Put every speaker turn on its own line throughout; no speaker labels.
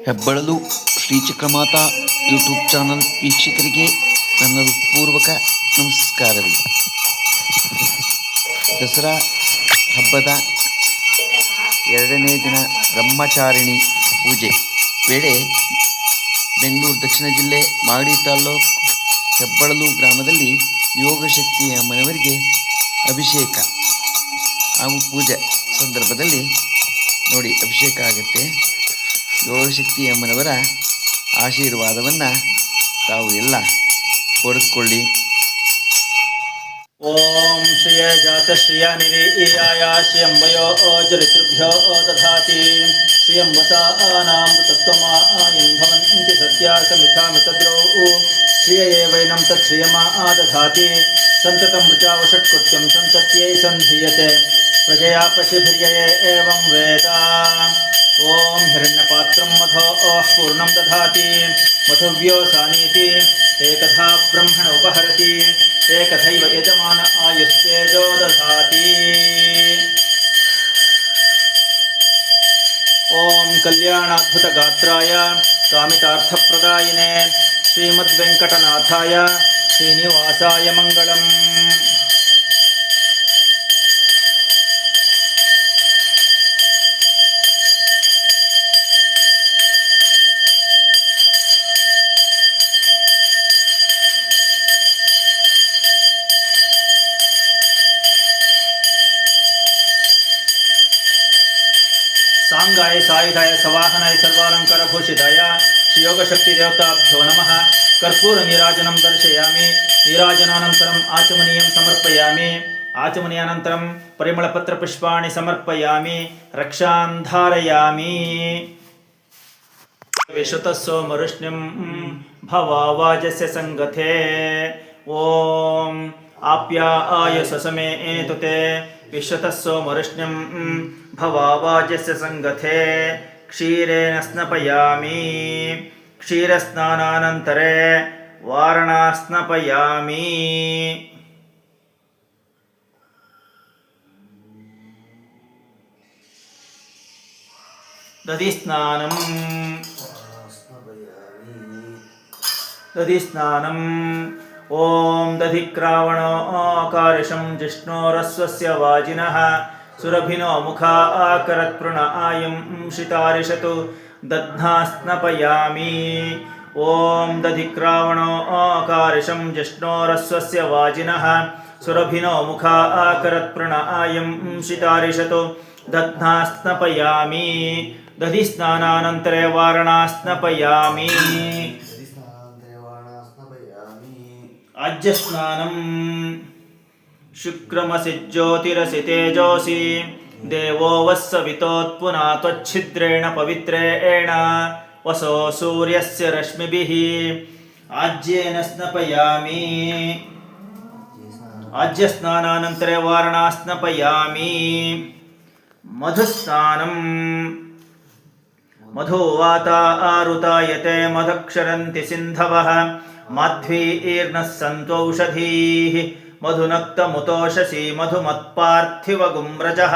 ಹೆಬ್ಬಳಲು ಶ್ರೀಚಕ್ರಮಾತಾ YouTube channel ವೀಕ್ಷಕರಿಗೆ ನನ್ನ ಪೂರ್ವಕ ನಮಸ್ಕಾರಗಳು. ದಸರಾ ಹಬ್ಬದ 2ನೇ ದಿನ ಬ್ರಹ್ಮಚಾರಿಣಿ ಪೂಜೆ ವೇಳೆ ಬೆಂಗಳೂರು ದಕ್ಷಿಣ ಜಿಲ್ಲೆ ಮಾಗಡಿ ತಾಲ್ಲೂಕು ಹೆಬ್ಬಳಲು ಗ್ರಾಮದಲ್ಲಿ ಯೋಗಶಕ್ತಿ ಅಮ್ಮನವರಿಗೆ ಅಭಿಷೇಕ ಹಾಗೂ ಪೂಜೆ ಸಂದರ್ಭದಲ್ಲಿ ನೋಡಿ ಅಭಿಷೇಕ ಆಗುತ್ತೆ. ಯೋಗಶಕ್ತಿ ಅಮ್ಮನವರ ಆಶೀರ್ವಾದವನ್ನು ತಾವು ಎಲ್ಲ ಪಡೆದುಕೊಳ್ಳಿ.
ಓಂ ಶ್ರಿಯ ಜಾತ ಶ್ರಿಯ ನಿರೀಯಾಯ ಶ್ರಿಯಂಬಯೋ ಚರಿತೃಭ್ಯೋ ದಧಾತಿ ಶ್ರಿಯಂಬಸಾನಾಂ ತತ್ವಮಾಯಂ ಭವಂತಿ ಸತ್ಯಾಸ ಮಿಥಾಮಿತದ್ರೌ ಶ್ರಿಯ ಏವೈನಂ ತತ್ಶ್ರಿಯಮಾ ದಧಾತಿ ಸಂತತಂ ಋಚಾವಷಟ್ಕೃತ್ಯಂ ಸಂತತ್ಯೈ ಸಂಧೀಯತೆ ಪ್ರಜಯಾ ಪಶಿಭಿರ್ಯಯೇ ಏವಂ ವೇದ. ಓಂ ಹಿರಣ್ಯಪಾತ್ರಂ ಮಧೋ ಪೂರ್ಣಂ ದಧಾತಿ ಮಧುವ್ಯೋಸಾನೀತಿ ಏಕಥಾ ಬ್ರಹ್ಮಣ ಉಪಹರತಿ ಏಕಥೈವ ಯಜಮಾನ ಆಯುಸ್ತೇಜೋ ದಧಾತಿ. ಓಂ ಕಲ್ಯಾಣಾದ್ಭುತ ಗಾತ್ರಾಯ ಕಾಮಿತಾರ್ಥಪ್ರದಾಯಿನೇ ಶ್ರೀಮದ್ವೆಂಕಟನಾಥಾಯ ಶ್ರೀನಿವಾಸಾಯ ಮಂಗಳಂ. ಸಾಂಗಾಯ ಸಾಯುಧಾಯ ಸವಾಹನಾಯ ಸರ್ವಾಲಂಕಾರ ಭೂಷಿತಾಯ ಶ್ರೀ ಯೋಗಶಕ್ತಿ ದೇವತಾಭ್ಯೋ ನಮಃ. ಕರ್ಪೂರ ನೀರಾಜನಂ ದರ್ಶಯಾಮಿ. ನೀರಾಜನಾನಂತರಂ ಆಚಮನೀಯಂ ಸಮರ್ಪಯಾಮಿ. ಆಚಮನೀಯಾನಂತರಂ ಪರಿಮಳಪತ್ರ ಪುಷ್ಪಾಣಿ ಸಮರ್ಪಯಾಮಿ. ರಕ್ಷಾಂ ಧಾರಯಾಮಿ. ವಿಶ್ರುತಃ ಸೋಮರುಷ್ಣಿಂ ಭವಾವಾಜಸ್ಯ ಸಂಗಥೇ. ಓಂ ಆಪ್ಯಾಯ ಸಸಮೇ ಏತುತೆ ವಿಶ್ರುತಃ ಸೋಮರುಷ್ಣಿಂ ಭವಾವಾಜಸ್ಯ ಸಂಗಥೇ. ಕ್ಷೀರೇಣ ಸ್ನಪಯಾಮಿ. ಕ್ಷೀರಸ್ನಾನಾನಂತರೇ ವಾರಣಾ ಸ್ನಪಯಾಮಿ. ದಧಿಸ್ನಾನಂ. ದಧಿಸ್ನಾನಂ. ಓಂ ದಧಿಕ್ರಾವಣೋ ಕಾರಿಷಂ ಜಿಷ್ಣೋರಸ್ವಸ್ಯ ವಾಜಿನಃ ಸುರಭಿನೋ ಮುಖಾ ಆಕರತ್ಪೃಣ ಆಯಂ ಶಿತಾರಿಷತು ದಧ್ನಾ ಸ್ನಪಯಾಮಿ. ಓಂ ದಧಿಕ್ರಾವಣೋ ಕಾರಿಷಂ ಜಿಷ್ಣೋರಸ್ವಸ್ಯ ವಾಜಿನಃ ಸುರಭಿನೋ ಮುಖಾ ಆಕರತ್ಪೃಣ ಆಯಂ ಶಿತಾರಿಷತು ದಧ್ನಾ ಸ್ನಪಯಾಮಿ. ದಧಿಸ್ನಾನಾನಂತರೇ ವಾರಣಾ ಸ್ನಪಯಾಮಿ. ಆಜ್ಯಸ್ನಾನಂ. ಶುಕ್ರಮಸಿ ಜ್ಯೋತಿರಸಿ ತೇಜೋಸಿ ದೇವೋ ವಸ್ಸವಿತೋತ್ಪುನಾ ತ್ವಚ್ಛಿದ್ರೇಣ ಪವಿತ್ರೇಣ ವಸೋ ಸೂರ್ಯಸ್ಯ ರಶ್ಮಿಭಿಃ ಆಜ್ಯೇನ ಸ್ನಪಯಾಮಿ. ಆಜ್ಯಸ್ನಾನಾನಂತರೇ ವಾರಣಾ ಸ್ನಪಯಾಮಿ. ಮಧುಸ್ನಾನಂ. ಮಧುವಾತಾ ಆರುತಾಯತೆ ಮಧುಕ್ಷರಂತಿ ಸಿಂಧವಃ ಮಾಧ್ವೀರ್ನಃ ಸಂತ್ವೌಷಧೀಃ ಮಧುನಕ್ತಮುತೋಷಸಿ ಮಧುಮತ್ಪಾರ್ಥಿವ ಗುಮ್ರಜಃ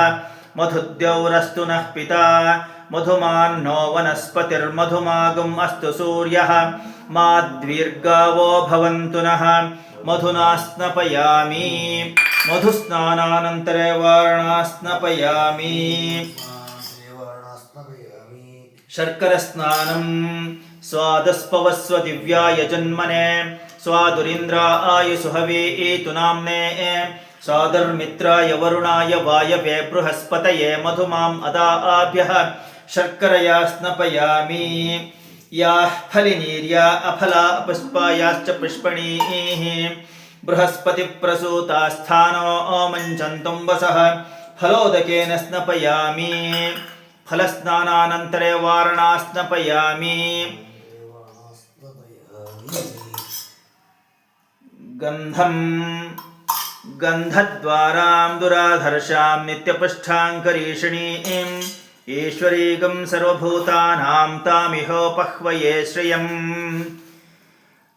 ಮಧುದ್ಯೌರಸ್ತು ನಃ ಪಿತಾ ಮಧುಮಾನ್ನೋ ವನಸ್ಪತಿರ್ಮಧುಮಾಗುಂ ಅಸ್ತು ಸೂರ್ಯಃ ಮಾದ್ವೀರ್ಗಾವೋ ಭವಂತು ನಃ. ಮಧುನಾ ಸ್ನಪಯಾಮಿ. ಮಧುಸ್ನಾನಾನಂತರೇ ವಾರಣಾ ಸ್ನಪಯಾಮಿ. ಶರ್ಕರಸ್ನಾನಂ. ಸ್ವಾದಸ್ಪವಸ್ವ ದಿವ್ಯಾಯ ಜನ್ಮನೆ ಸ್ವಾದುರೀಂದ್ರಾಯ ಸುಹವೀತು ನಾಮ್ನೇ ಸ್ವಾದರ್ಮಿತ್ರಾಯ ವರುಣಾಯ ವಾಯವೇ ಬೃಹಸ್ಪತಯೇ ಮಧುಮಾಂ ಅದಾಭ್ಯಃ ಶರ್ಕರಯಾ ಸ್ನಪಯಾಮಿ. ಯಾಃ ಫಲಿನೀರ್ಯಾ ಅಫಲಾ ಪುಷ್ಪಾಯಾಶ್ಚ ಪುಷ್ಪಣೀಃ ಬೃಹಸ್ಪತಿ ಪ್ರಸೂತಾಸ್ಥಾನೋ ಮಂಚಂತುಂ ವಸಃ ಫಲೋದಕೇನ ಸ್ನಪಯಾಮಿ. ಫಲಸ್ನಾನಾನಂತರೇ ವಾರಣಾ ಸ್ನಪಯಾಮಿ. ಗಂಧಂ. ಗಂಧದ್ವಾರಾಂ ದುರಾಧರ್ಷಾಂ ನಿತ್ಯಪುಷ್ಠಾಂಕರೀಷಣೀಂ ಈಶ್ವರೀಗಂ ಸರ್ವಭೂತಾನಾಂ ತಾಮಿಹೋಪಹ್ವಯೇ ಶ್ರಿಯಂ.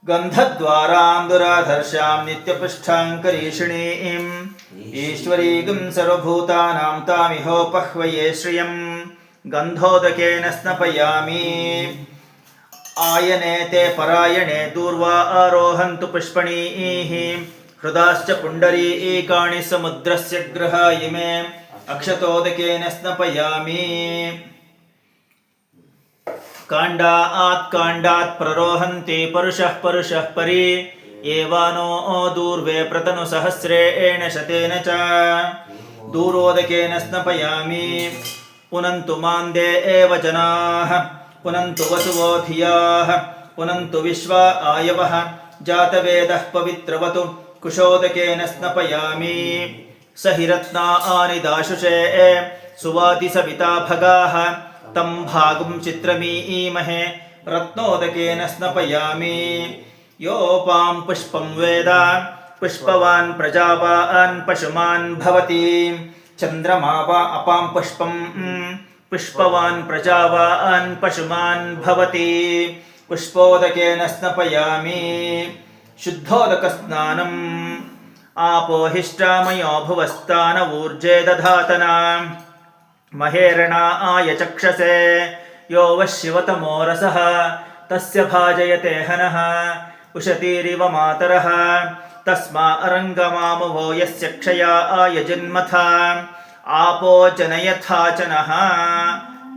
ಗಂಧದ್ವಾರಾಂ ದುರಾಧರ್ಷಾಂ ನಿತ್ಯಪುಷ್ಠಾಂಕರೀಷಣೀಂ ಈಶ್ವರೀಗಂ ಸರ್ವಭೂತಾನಾಂ ತಾಮಿಹೋಪಹ್ವಯೇ ಶ್ರಿಯಂ. गन्धोदकेन स्नपयामि आयने ते परायणे दूर्वा आरोहन्तु पुष्पणीः हृदाश्च पुण्डरीकाणि समुद्रस्य ग्रह इमे अक्षतोदकेन स्नपयामि काण्डात् प्ररोहन्ति परुषः परि एवानो दूर्वे प्रतनुसहस्रेण शतेन च दूरोदकेन स्नपयामि पुनन्तु मान्दे एव जनाः पुनन्तु वसुवो धियाः पुनन्तु विश्वा आयवः जातवेदः पवित्रवतु कुशोदकेन स्नपयामि स हि रत्नानि दाशुषे सुवाति सविता भगाः तं भागुं चित्रमीमहे रत्नोदकेन स्नपयामि योपां पुष्पं वेद पुष्पवान् प्रजावान् पशुमान् भवति चन्द्रमा वा अपां पुष्पं पुष्पवान् प्रजावान् पशुमान् भवति पुष्पोदकेन स्नपयामि शुद्धोदकस्नानम् आपोहिष्टामयो भुवस्तान ऊर्जे दधातना महेरणाय चक्षसे यो वः शिवतमो रसः तस्य भाजयते हनः उशतीरिव मातरः तस्मा अरङ्गमामुवो यस्य क्षयाय जन्मथा आपो जनयथा च नः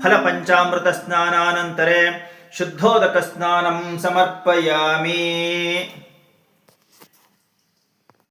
फलपञ्चामृतस्नानानन्तरे शुद्धोदकस्नानं समर्पयामि।